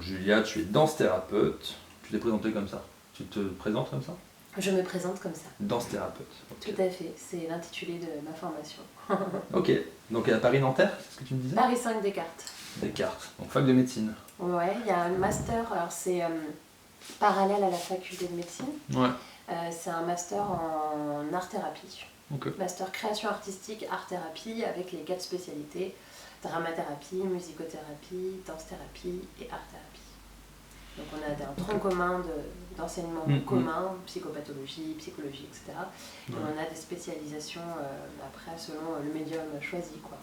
Julia, tu es danse thérapeute. Tu t'es présentée comme ça. Tu te présentes comme ça? Je me présente comme ça. Danse thérapeute. Okay. Tout à fait, c'est l'intitulé de ma formation. Ok, donc à Paris-Nanterre, c'est ce que tu me disais? Paris 5 Descartes. Descartes, donc fac de médecine. Ouais, il y a un master, alors c'est parallèle à la faculté de médecine. Ouais. C'est un master en art-thérapie. Okay. Master création artistique, art-thérapie avec les 4 spécialités: dramathérapie, musicothérapie, danse-thérapie et art-thérapie. Donc on a un tronc commun d'enseignement commun, psychopathologie, psychologie, etc. Et on a des spécialisations après selon le médium choisi, quoi.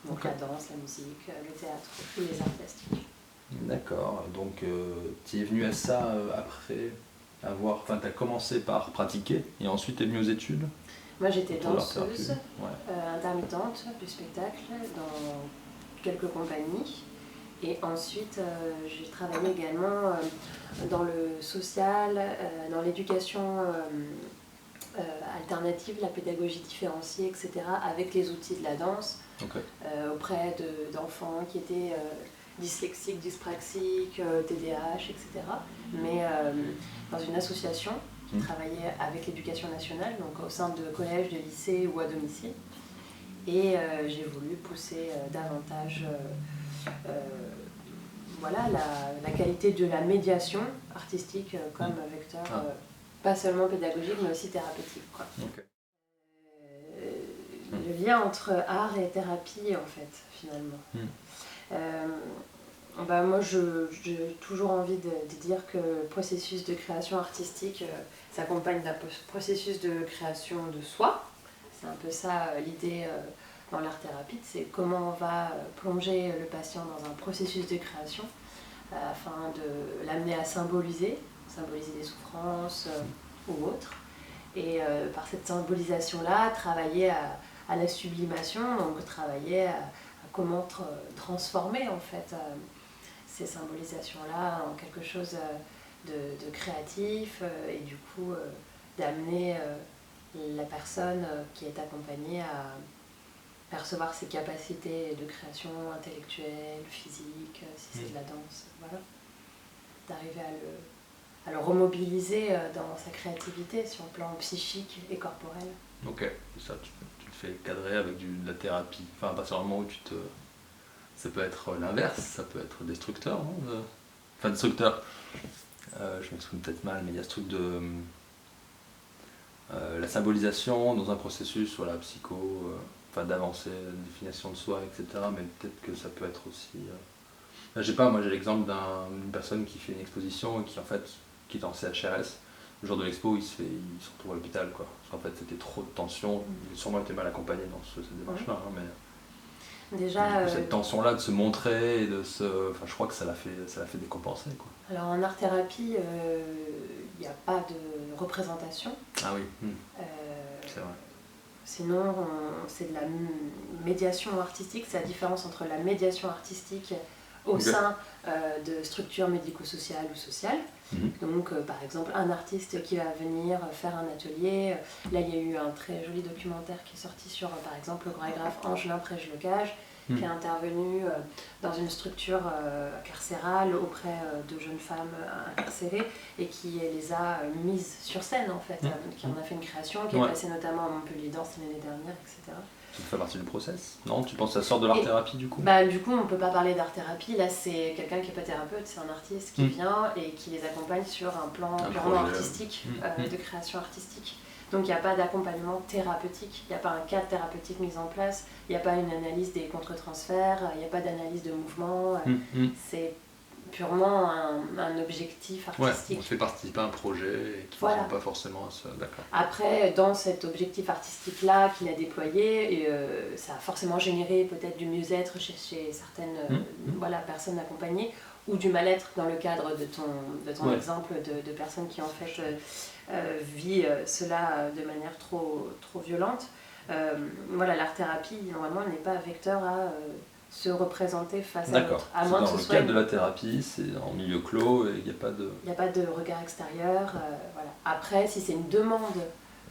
Donc la danse, la musique, le théâtre, tous les arts plastiques. D'accord, donc tu es venu à ça après avoir... Enfin, tu as commencé par pratiquer et ensuite tu es venu aux études? Moi j'étais danseuse, intermittente du spectacle dans quelques compagnies. Et ensuite, j'ai travaillé également dans le social, dans l'éducation alternative, la pédagogie différenciée, etc., avec les outils de la danse, auprès d'enfants qui étaient dyslexiques, dyspraxiques, TDAH, etc. Mais dans une association qui travaillait avec l'éducation nationale, donc au sein de collèges, de lycées ou à domicile. Et j'ai voulu pousser davantage... voilà, la qualité de la médiation artistique comme vecteur, pas seulement pédagogique mais aussi thérapeutique, quoi. Okay. Le lien entre art et thérapie, en fait, finalement. Moi, j'ai toujours envie de dire que le processus de création artistique s'accompagne d'un processus de création de soi. C'est un peu ça l'idée dans l'art-thérapie, c'est comment on va plonger le patient dans un processus de création afin de l'amener à symboliser des souffrances ou autres. Et par cette symbolisation-là, travailler à la sublimation, donc travailler à comment transformer en fait ces symbolisations-là en quelque chose de créatif et du coup d'amener la personne qui est accompagnée à percevoir ses capacités de création intellectuelle, physique, si c'est de la danse, voilà. D'arriver à le remobiliser dans sa créativité sur le plan psychique et corporel. Ok, ça tu le fais cadrer avec de la thérapie. Enfin, à partir du moment où ça peut être l'inverse, ça peut être destructeur, non? Enfin, destructeur, je m'exprime peut-être mal, mais il y a ce truc de la symbolisation dans un processus, voilà, enfin d'avancée, de définition de soi, etc. Mais peut-être que ça peut être aussi... Je sais pas, moi j'ai l'exemple d'une personne qui fait une exposition et qui est en CHRS. Le jour de l'expo, il se retrouve à l'hôpital, quoi. Parce qu'en fait, c'était trop de tension. Il a sûrement été mal accompagné dans cette démarche-là. Mais déjà, cette tension-là de se montrer et enfin, je crois que ça l'a fait décompenser, quoi. Alors en art-thérapie, il n'y a pas de représentation. Ah oui, c'est vrai. Sinon, c'est de la médiation artistique. C'est la différence entre la médiation artistique au sein de structures médico-sociales ou sociales. Donc, par exemple, un artiste qui va venir faire un atelier. Là, il y a eu un très joli documentaire qui est sorti sur, par exemple, le chorégraphe Angelin Prège-Lecage, qui est intervenu dans une structure carcérale auprès de jeunes femmes incarcérées et qui les a mises sur scène, en fait, qui en a fait une création, qui est passée notamment à Montpellier Danse l'année dernière, etc. Ça fait partie du process? Non? Tu penses que ça sort de l'art-thérapie, du coup? Du coup, on ne peut pas parler d'art-thérapie. Là, c'est quelqu'un qui n'est pas thérapeute, c'est un artiste qui vient et qui les accompagne sur un plan purement artistique, de création artistique. Donc, il n'y a pas d'accompagnement thérapeutique, il n'y a pas un cadre thérapeutique mis en place, il n'y a pas une analyse des contre-transferts, il n'y a pas d'analyse de mouvement. C'est purement un objectif artistique. On fait participer à un projet qui ne correspond pas forcément à ça, d'accord. Après, dans cet objectif artistique-là qu'il a déployé, ça a forcément généré peut-être du mieux-être chez certaines personnes accompagnées, ou du mal-être dans le cadre de ton exemple de personnes qui en fait vivent cela de manière trop violente. L'art-thérapie, normalement, n'est pas vecteur à se représenter face à l'autre. À moins dans le cadre de la thérapie, c'est en milieu clos et il n'y a pas de... Il n'y a pas de regard extérieur. Voilà. Après, si c'est une demande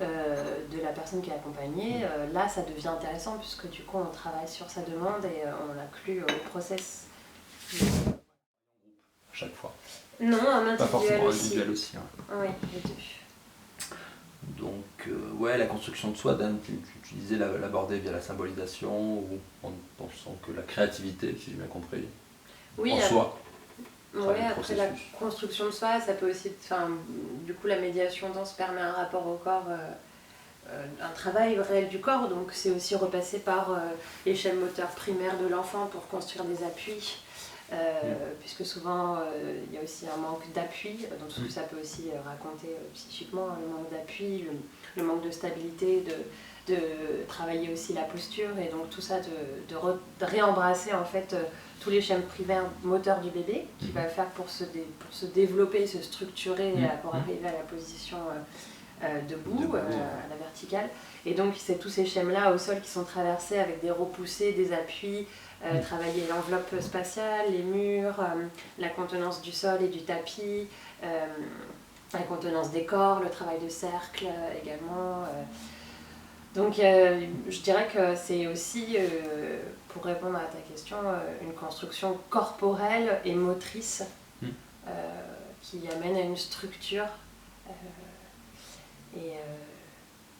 de la personne qui est accompagnée, là ça devient intéressant puisque du coup on travaille sur sa demande et on l'inclut au process. chaque fois. Non, en Pas forcément individuel individuel aussi. Hein. Oui, les deux. Donc, ouais, la construction de soi, Dan, tu disais l'aborder via la symbolisation ou en pensant que la créativité, si j'ai bien compris, Oui, en soi. Ouais, après la construction de soi, ça peut aussi. Enfin, du coup, la médiation danse permet un rapport au corps, un travail réel du corps, donc c'est aussi repasser par les chaînes moteurs primaires de l'enfant pour construire des appuis. Puisque souvent il y a aussi un manque d'appui, donc ça peut aussi raconter psychiquement le manque d'appui, le manque de stabilité, de travailler aussi la posture, et donc tout ça de réembrasser en fait tous les schèmes primaires moteurs du bébé qui va faire pour se développer, se structurer pour arriver à la position debout, à la verticale. Et donc c'est tous ces schèmes-là au sol qui sont traversés avec des repoussés, des appuis, travailler l'enveloppe spatiale, les murs, la contenance du sol et du tapis, la contenance des corps, le travail de cercle également. Donc je dirais que c'est aussi, pour répondre à ta question, une construction corporelle et motrice qui amène à une structure.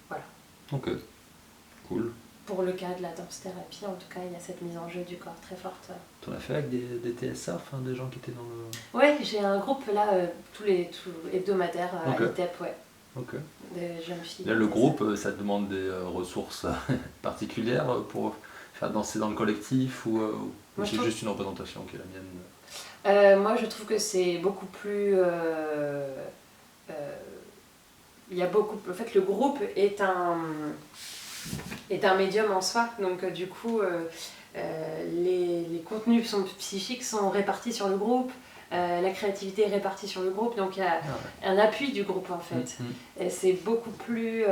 Voilà. Ok, cool. Pour le cas de la danse-thérapie, en tout cas, il y a cette mise en jeu du corps très forte. Tu en as fait avec des TSA, enfin, des gens qui étaient dans le... Ouais, j'ai un groupe là, tous hebdomadaires à l'ITEP, ouais. Ok. Des jeunes filles. Là, le groupe, ça te demande des ressources particulières pour faire danser dans le collectif ou c'est juste une représentation qui est la mienne? Moi, je trouve que c'est beaucoup plus... il y a beaucoup... En fait, le groupe est un médium en soi, donc du coup, les contenus psychiques sont répartis sur le groupe, la créativité est répartie sur le groupe, donc il y a un appui du groupe en fait. Et c'est beaucoup plus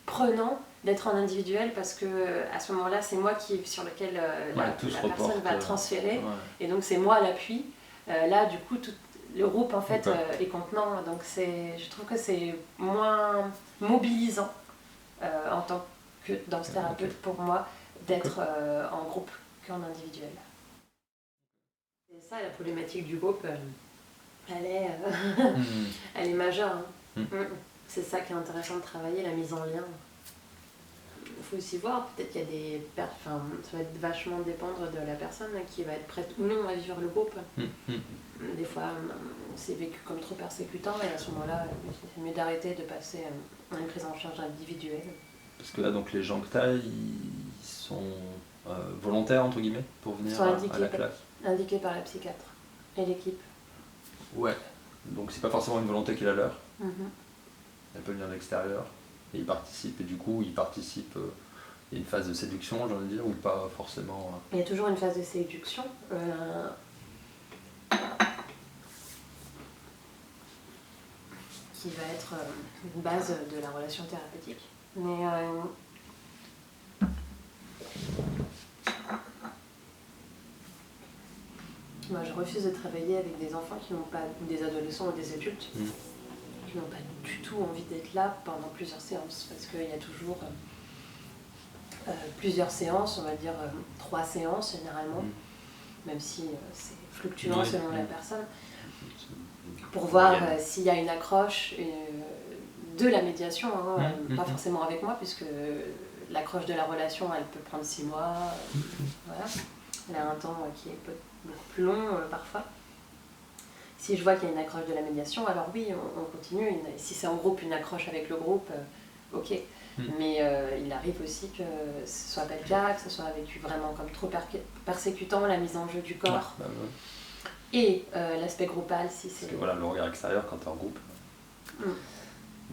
prenant d'être en individuel parce que à ce moment-là, c'est moi sur lequel la personne va transférer, et donc c'est moi l'appui. Là, du coup, le groupe en fait est contenant, donc je trouve que c'est moins mobilisant en tant que danse-thérapeute pour moi d'être en groupe qu'en individuel. C'est ça la problématique du groupe, elle est majeure. Hein. C'est ça qui est intéressant de travailler, la mise en lien. Il faut aussi voir, peut-être qu'il y a des... ça va vachement dépendre de la personne qui va être prête ou non à vivre le groupe. Des fois, c'est vécu comme trop persécutant, et à ce moment-là, c'est mieux d'arrêter, de passer à une prise en charge individuelle. Parce que là, donc, les gens que tu as, ils sont volontaires, entre guillemets, pour venir à la classe? Indiqués par la psychiatre et l'équipe. Ouais, donc c'est pas forcément une volonté qui est la leur. Elle peut venir de l'extérieur. Et ils participent, et du coup, il y a une phase de séduction, j'ai envie de dire, ou pas forcément. Il y a toujours une phase de séduction. Qui va être une base de la relation thérapeutique. Mais moi, je refuse de travailler avec des enfants qui n'ont pas, des adolescents ou des adultes, qui n'ont pas du tout envie d'être là pendant plusieurs séances, parce qu'il y a toujours plusieurs séances, on va dire 3 séances généralement, même si c'est fluctuant selon la personne, pour voir s'il y a une accroche de la médiation, hein, pas forcément avec moi, puisque l'accroche de la relation, elle peut prendre 6 mois, voilà. Elle a un temps qui est beaucoup plus long parfois. Si je vois qu'il y a une accroche de la médiation, alors oui, on continue. Si c'est en groupe, une accroche avec le groupe, ok. Mais il arrive aussi que ce soit pas le cas, que ce soit vécu vraiment comme trop persécutant, la mise en jeu du corps. Et l'aspect groupal, si c'est... Parce que voilà, le regard extérieur, quand tu es en groupe,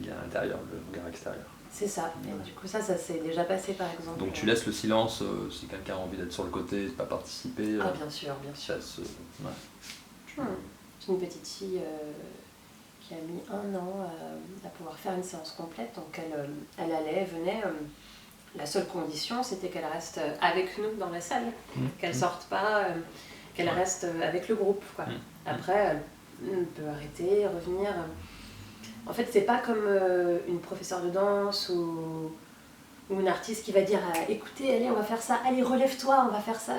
il y a à l'intérieur le regard extérieur. C'est ça. Et du coup, ça s'est déjà passé par exemple. Donc tu laisses le silence si quelqu'un a envie d'être sur le côté, de ne pas participer. Ah, bien sûr, bien sûr. C'est une petite fille qui a mis 1 an à pouvoir faire une séance complète. Donc elle allait, venait. La seule condition, c'était qu'elle reste avec nous dans la salle, qu'elle sorte pas, qu'elle reste avec le groupe, quoi. Après, elle peut arrêter, revenir. En fait, c'est pas comme une professeure de danse ou une artiste qui va dire écoutez, allez, on va faire ça, allez, relève-toi, on va faire ça.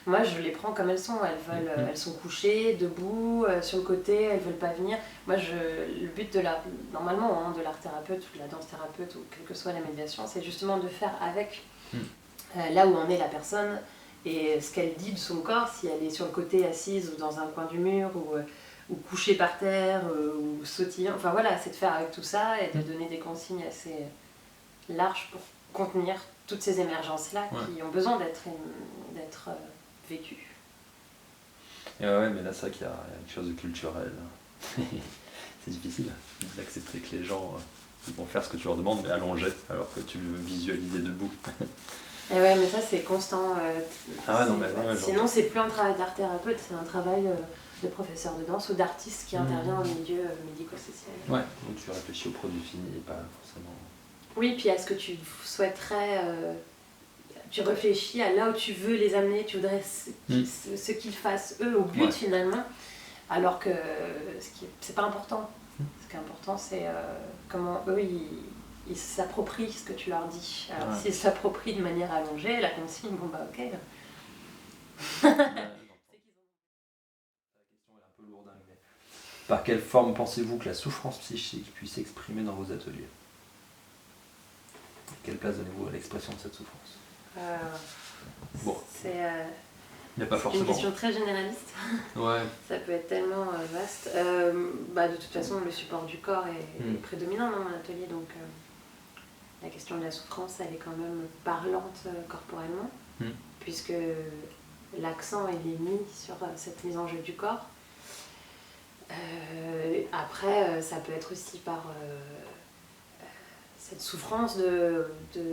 Moi, je les prends comme elles sont. Elles sont couchées, debout, sur le côté, elles veulent pas venir. Moi, le but de normalement, de l'art thérapeute ou de la danse thérapeute ou quelle que soit la médiation, c'est justement de faire avec là où en est la personne et ce qu'elle dit de son corps, si elle est sur le côté assise ou dans un coin du mur ou couchée par terre ou sautillant. Enfin voilà, c'est de faire avec tout ça et de donner des consignes assez larges pour contenir toutes ces émergences-là qui ont besoin d'être vécues. Et ouais, mais là, c'est vrai qu'il y a quelque chose de culturel. C'est difficile d'accepter que les gens ils vont faire ce que tu leur demandes, mais allongés, alors que tu veux visualiser debout. Et ouais, mais ça, c'est constant. Sinon, c'est plus un travail d'art thérapeute, c'est un travail de professeur de danse ou d'artiste qui intervient au milieu médico-social. Ouais, donc tu réfléchis au produit fini et pas forcément... Oui, puis à ce que tu souhaiterais... tu réfléchis à là où tu veux les amener, tu voudrais ce qu'ils fassent eux au but finalement, alors que c'est pas important. Ce qui est important, c'est comment eux ils s'approprient ce que tu leur dis. Alors s'ils s'approprient de manière allongée, la consigne, bon bah ok. La question est un peu lourde, mais par quelle forme pensez-vous que la souffrance psychique puisse s'exprimer dans vos ateliers? Quelle place donnez-vous à l'expression de cette souffrance? Bon. C'est une question très généraliste. Ouais. Ça peut être tellement vaste. De toute façon, le support du corps est prédominant dans mon atelier, donc la question de la souffrance, elle est quand même parlante corporellement, puisque l'accent il est mis sur cette mise en jeu du corps. Après, ça peut être aussi par cette souffrance de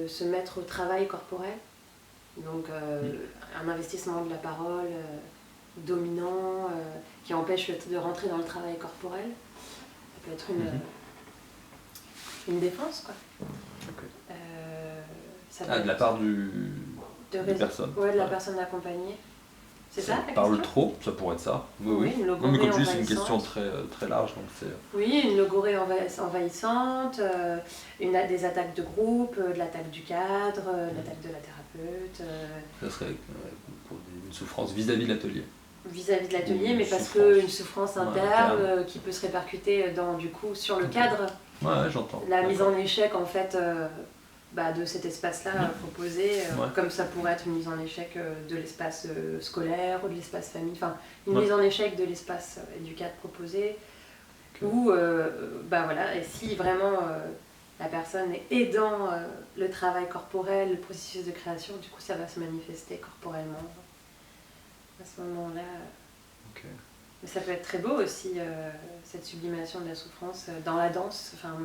se mettre au travail corporel. Donc un investissement de la parole dominant qui empêche de rentrer dans le travail corporel. Ça peut être une défense, quoi. Okay. Ça de la part de personne. Ouais, de la personne accompagnée. C'est ça la parle question trop, ça pourrait être ça. Oui. Une non, mais comme tu dis, c'est une question très, très large. Donc oui, une logorée envahissante, des attaques de groupe, de l'attaque du cadre, de l'attaque de la thérapeute. Ça serait pour une souffrance vis-à-vis de l'atelier. Vis-à-vis de l'atelier, mais parce qu'une souffrance interne qui peut se répercuter sur le cadre. Ouais, j'entends. La mise en échec, en fait, de cet espace-là proposé, comme ça pourrait être une mise en échec de l'espace scolaire ou de l'espace famille, enfin une mise en échec de l'espace et du cadre proposé, ou et si vraiment la personne est dans le travail corporel, le processus de création, du coup ça va se manifester corporellement à ce moment-là. Mais ça peut être très beau aussi, cette sublimation de la souffrance dans la danse. Enfin,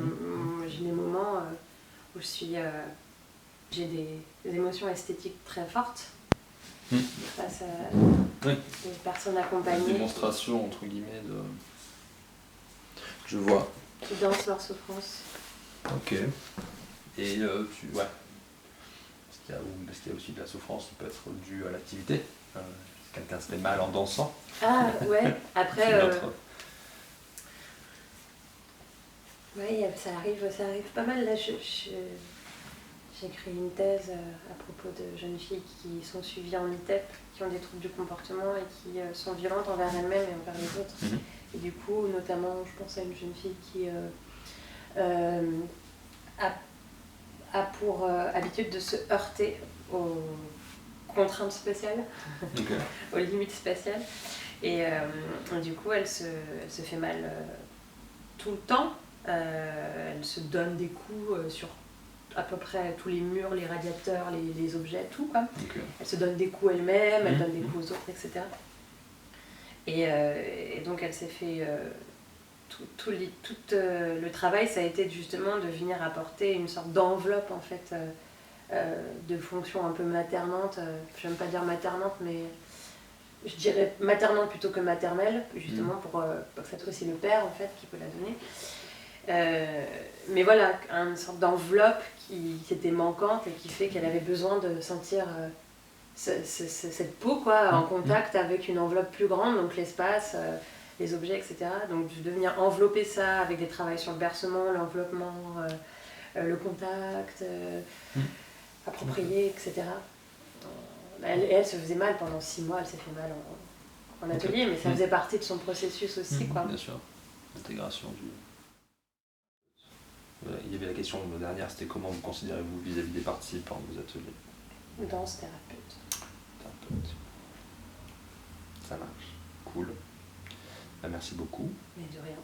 j'ai des moments où j'ai des émotions esthétiques très fortes face à des personnes accompagnées. Une démonstration, entre guillemets, de... Je vois. Qui dansent leur souffrance. Ok. Et Est-ce qu'il y a aussi de la souffrance qui peut être due à l'activité quelqu'un se fait mal en dansant. Ah ouais, après... Ouais, ça arrive pas mal. Là, j'ai écrit une thèse à propos de jeunes filles qui sont suivies en ITEP, qui ont des troubles du comportement et qui sont violentes envers elles-mêmes et envers les autres. Et du coup, notamment, je pense à une jeune fille qui a pour habitude de se heurter aux contraintes spéciales, aux limites spatiales. Et du coup, elle se fait mal tout le temps. Elle se donne des coups sur à peu près tous les murs, les radiateurs, les objets, tout quoi. Elle se donne des coups elle-même, elle donne des coups aux autres, etc. Et donc elle s'est fait... tout le travail, ça a été justement de venir apporter une sorte d'enveloppe en fait, de fonction un peu maternante. J'aime pas dire maternante, mais je dirais maternante plutôt que maternelle, justement pour que ça soit aussi le père en fait qui peut la donner. Mais voilà, une sorte d'enveloppe qui était manquante et qui fait qu'elle avait besoin de sentir cette peau quoi, en contact avec une enveloppe plus grande, donc l'espace, les objets, etc. Donc de venir envelopper ça avec des travaux sur le bercement, l'enveloppement, le contact, appropriée, etc. Elle se faisait mal pendant 6 mois, elle s'est fait mal en atelier, mais ça faisait partie de son processus aussi. Quoi. Bien sûr, l'intégration du... Il y avait la question dernière, c'était comment vous considérez-vous vis-à-vis des participants de vos ateliers? Danse thérapeute. Ça marche, cool. Merci beaucoup. Mais de rien.